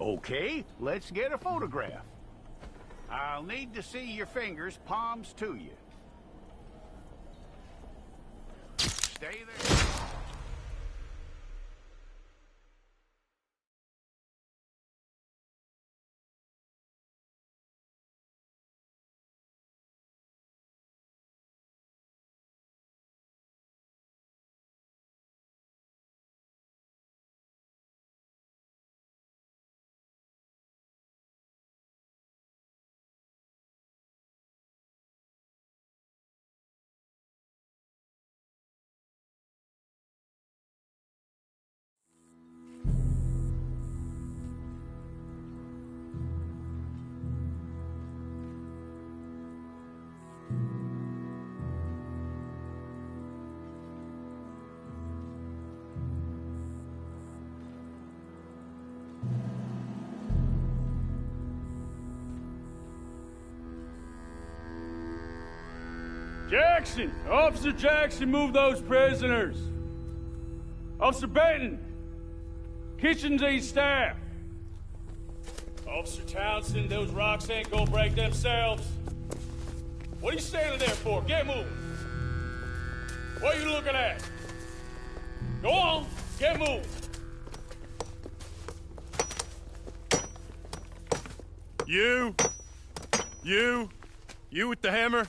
Okay, let's get a photograph. I'll need to see your fingers, palms to you. Stay there. Jackson! Officer Jackson, move those prisoners! Officer Benton! Kitchens aid staff! Officer Townsend, those rocks ain't gonna break themselves. What are you standing there for? Get moving! What are you looking at? Go on, get moving! You with the hammer?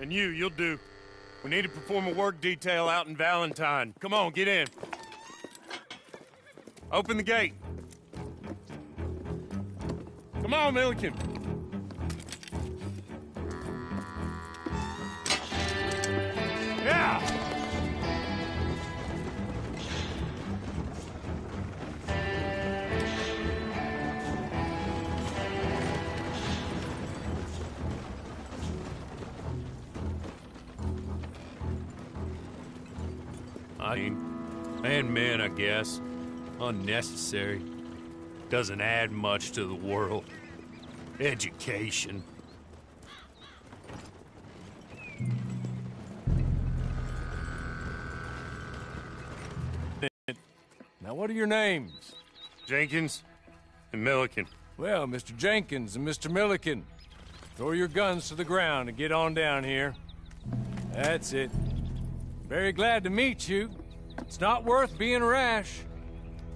And you'll do. We need to perform a work detail out in Valentine. Come on, get in. Open the gate. Come on, Milliken. Yeah! And men, I guess. Unnecessary. Doesn't add much to the world. Education. Now, what are your names? Jenkins and Milliken. Well, Mr. Jenkins and Mr. Milliken, throw your guns to the ground and get on down here. That's it. Very glad to meet you. It's not worth being rash.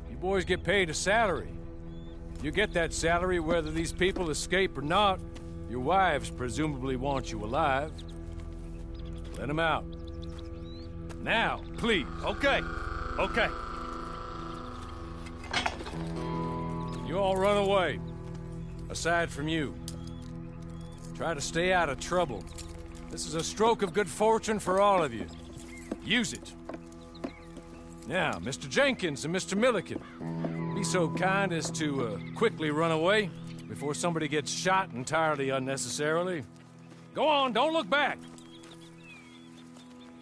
You boys get paid a salary. You get that salary whether these people escape or not. Your wives presumably want you alive. Let them out. Now, please. Okay. You all run away. Aside from you. Try to stay out of trouble. This is a stroke of good fortune for all of you. Use it. Now, Mr. Jenkins and Mr. Milliken, be so kind as to quickly run away before somebody gets shot entirely unnecessarily. Go on, don't look back.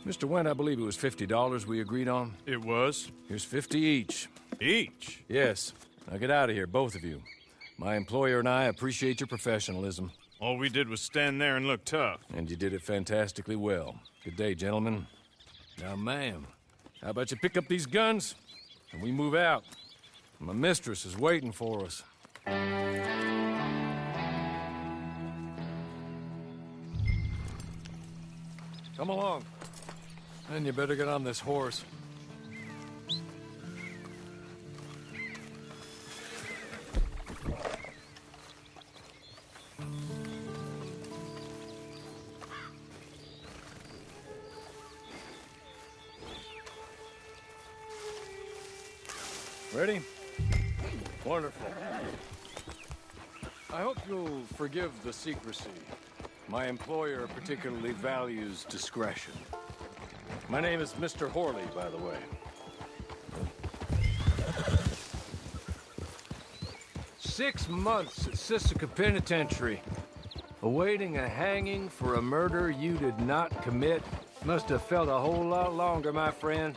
Mr. Wendt, I believe it was $50 we agreed on. It was. Here's 50 each. Each? Yes. Now get out of here, both of you. My employer and I appreciate your professionalism. All we did was stand there and look tough. And you did it fantastically well. Good day, gentlemen. Now, ma'am, how about you pick up these guns and we move out? My mistress is waiting for us. Come along. And you better get on this horse. Ready? Wonderful. I hope you'll forgive the secrecy. My employer particularly values discretion. My name is Mr. Horley, by the way. 6 months at Sisika Penitentiary, awaiting a hanging for a murder you did not commit. Must have felt a whole lot longer, my friend.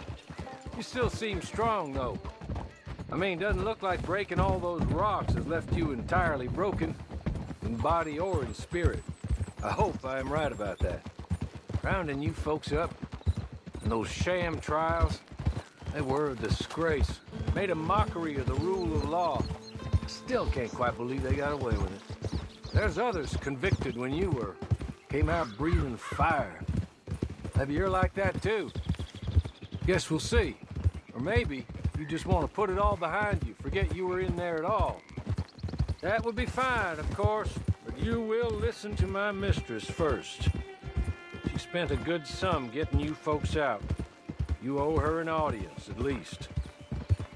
You still seem strong, though. I mean, doesn't look like breaking all those rocks has left you entirely broken, in body or in spirit. I hope I am right about that. Rounding you folks up, and those sham trials, they were a disgrace. Made a mockery of the rule of law. Still can't quite believe they got away with it. There's others convicted when you were. Came out breathing fire. Maybe you're like that too. Guess we'll see. Or maybe you just want to put it all behind you, forget you were in there at all. That would be fine, of course, but you will listen to my mistress first. She spent a good sum getting you folks out. You owe her an audience, at least.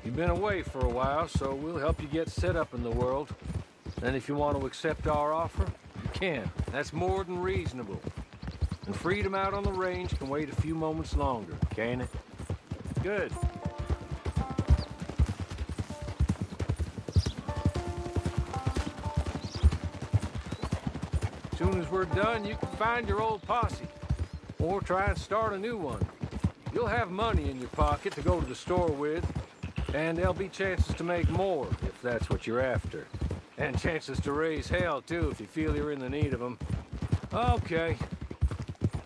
You've been away for a while, so we'll help you get set up in the world. Then if you want to accept our offer, you can. That's more than reasonable. And freedom out on the range can wait a few moments longer, can't it? Good. As soon as we're done, you can find your old posse. Or try and start a new one. You'll have money in your pocket to go to the store with, and there'll be chances to make more, if that's what you're after. And chances to raise hell, too, if you feel you're in the need of them. Okay.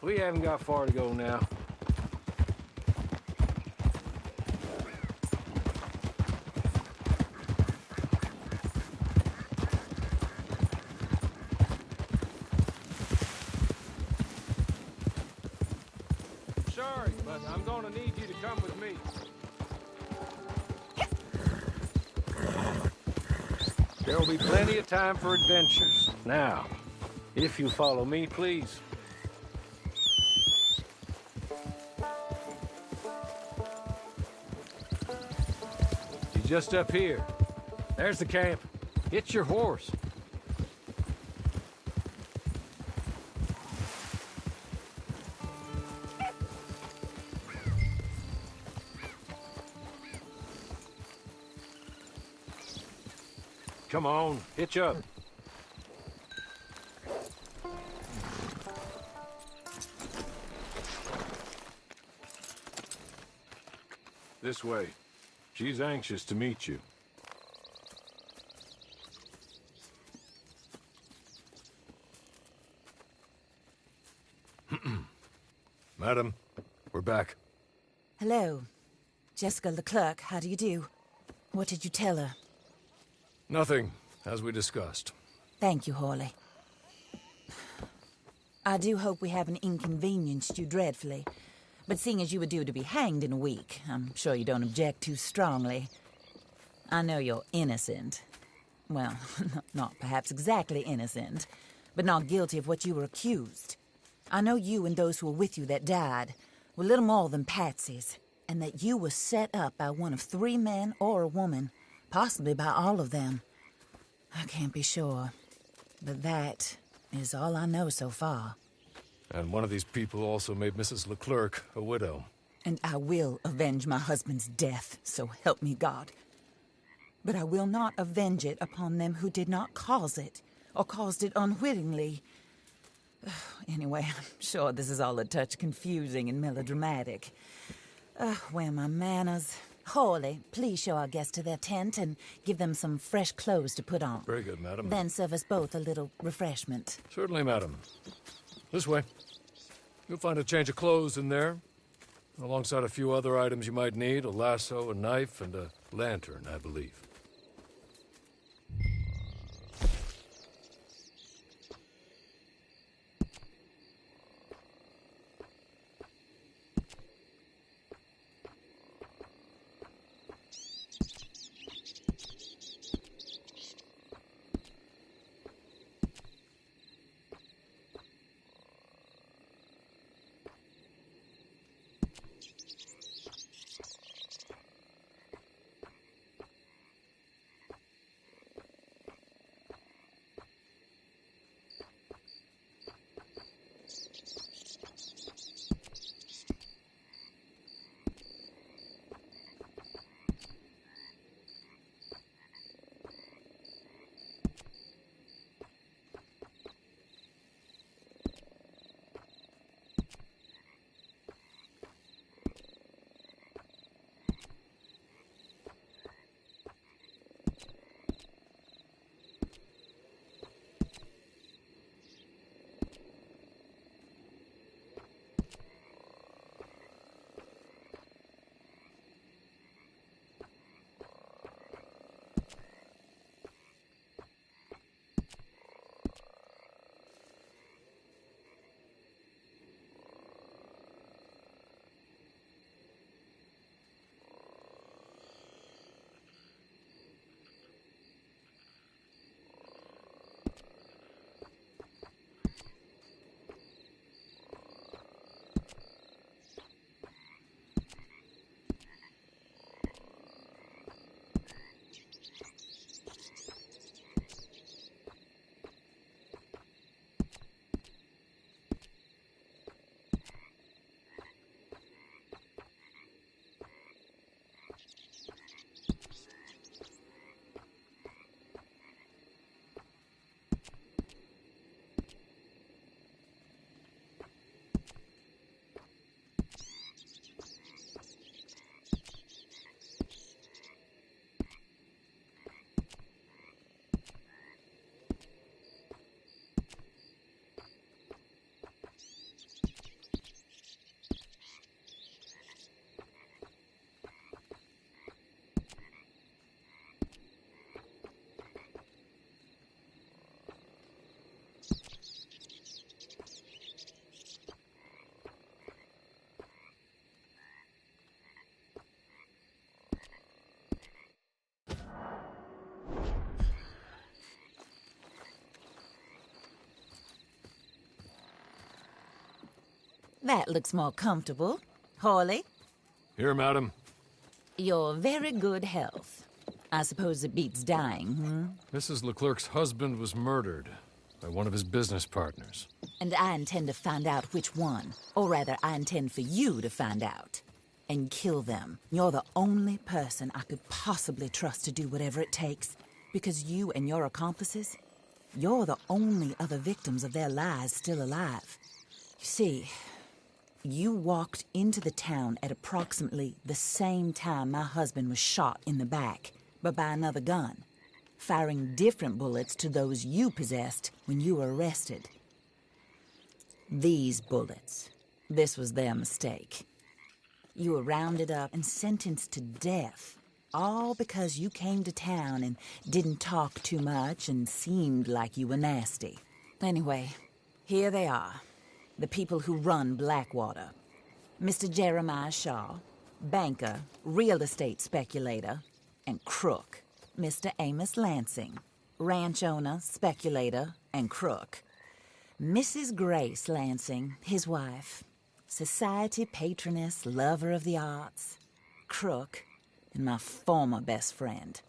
We haven't got far to go now. Sorry, but I'm gonna need you to come with me. There will be plenty of time for adventures. Now, if you follow me, please. You're just up here. There's the camp. Get your horse. Come on, hitch up. This way. She's anxious to meet you. Madam, we're back. Hello. Jessica Leclerc, how do you do? What did you tell her? Nothing, as we discussed. Thank you, Hawley. I do hope we haven't inconvenienced you dreadfully. But seeing as you were due to be hanged in a week, I'm sure you don't object too strongly. I know you're innocent. Well, not perhaps exactly innocent, but not guilty of what you were accused. I know you and those who were with you that died were little more than patsies, and that you were set up by one of 3 men or a woman, possibly by all of them. I can't be sure, but that is all I know so far. And one of these people also made Mrs. Leclerc a widow. And I will avenge my husband's death, so help me God. But I will not avenge it upon them who did not cause it, or caused it unwittingly. Anyway, I'm sure this is all a touch confusing and melodramatic. Where are my manners? Hawley, please show our guests to their tent and give them some fresh clothes to put on. Very good, madam. Then serve us both a little refreshment. Certainly, madam. This way. You'll find a change of clothes in there, alongside a few other items you might need, a lasso, a knife, and a lantern, I believe. That looks more comfortable. Hawley, Here, madam. your very good health. I suppose it beats dying, hmm? Mrs. Leclerc's husband was murdered by one of his business partners. And I intend to find out which one. Or rather, I intend for you to find out. And kill them. You're the only person I could possibly trust to do whatever it takes. Because you and your accomplices, you're the only other victims of their lies still alive. You see, you walked into the town at approximately the same time my husband was shot in the back, but by another gun, firing different bullets to those you possessed when you were arrested. These bullets, this was their mistake. You were rounded up and sentenced to death, all because you came to town and didn't talk too much and seemed like you were nasty. Anyway, here they are, the people who run Blackwater. Mr. Jeremiah Shaw, banker, real estate speculator, and crook. Mr. Amos Lansing, ranch owner, speculator, and crook. Mrs. Grace Lansing, his wife, society patroness, lover of the arts, crook, and my former best friend.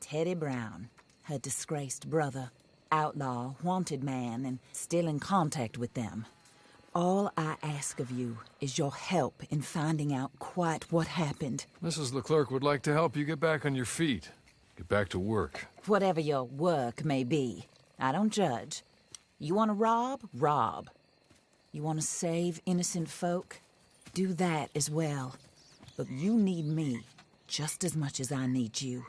Teddy Brown, her disgraced brother, outlaw, wanted man, and still in contact with them. All I ask of you is your help in finding out quite what happened. Mrs. Leclerc would like to help you get back on your feet. Get back to work. Whatever your work may be, I don't judge. You want to rob? Rob. You want to save innocent folk? Do that as well. But you need me just as much as I need you.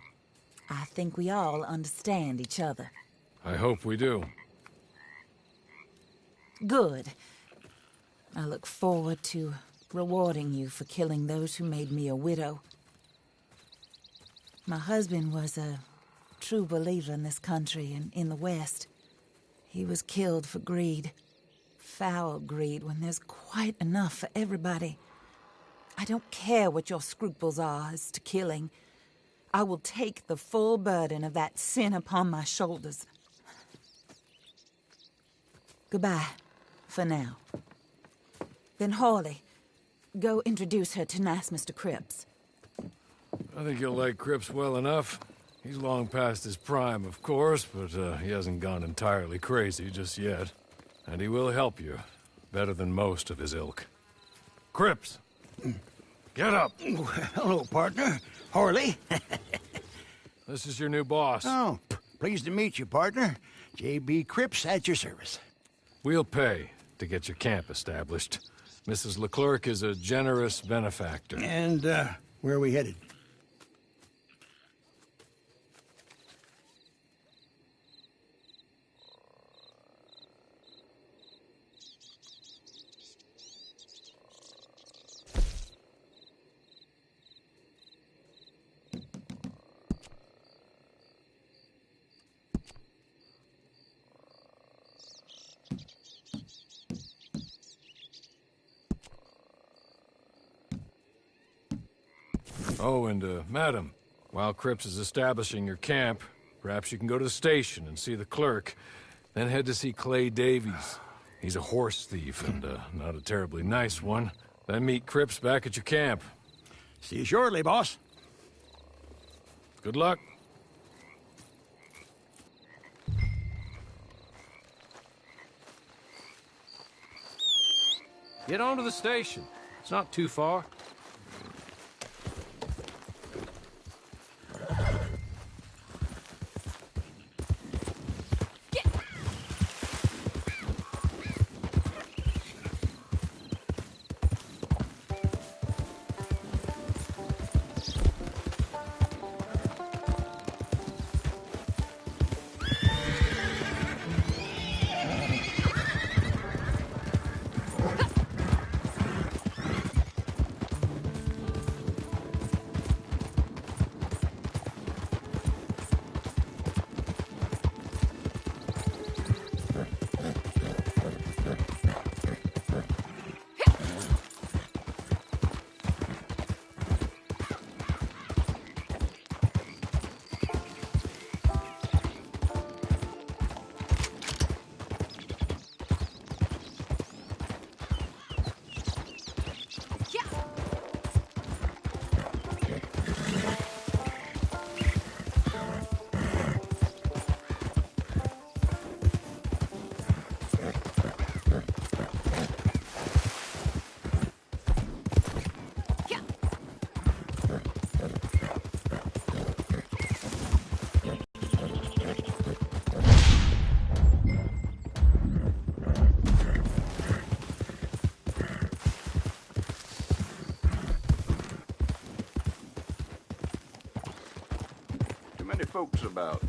I think we all understand each other. I hope we do. Good. I look forward to rewarding you for killing those who made me a widow. My husband was a true believer in this country and in the West. He was killed for greed. Foul greed when there's quite enough for everybody. I don't care what your scruples are as to killing. I will take the full burden of that sin upon my shoulders. Goodbye, for now. Then Hawley, go introduce her to nice Mr. Cripps. I think you'll like Cripps well enough. He's long past his prime, of course, but he hasn't gone entirely crazy just yet. And he will help you, better than most of his ilk. Cripps! Get up! Hello, partner. Hawley. This is your new boss. Oh, pleased to meet you, partner. J.B. Cripps at your service. We'll pay to get your camp established. Mrs. Leclerc is a generous benefactor. And, where are we headed? Oh, and, madam, while Cripps is establishing your camp, perhaps you can go to the station and see the clerk, then head to see Clay Davies. He's a horse thief, and, not a terribly nice one. Then meet Cripps back at your camp. See you shortly, boss. Good luck. Get on to the station. It's not too far. Too many folks about.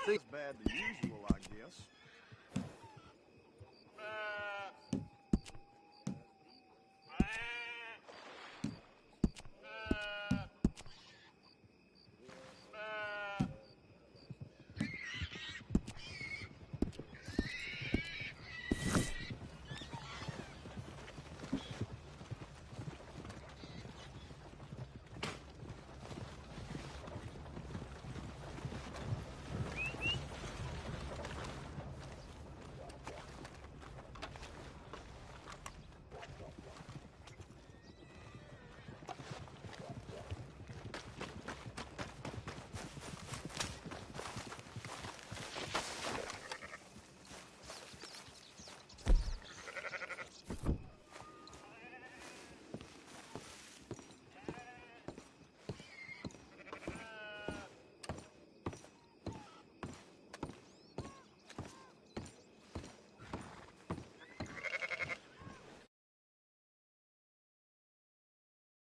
Bad the usual, I guess.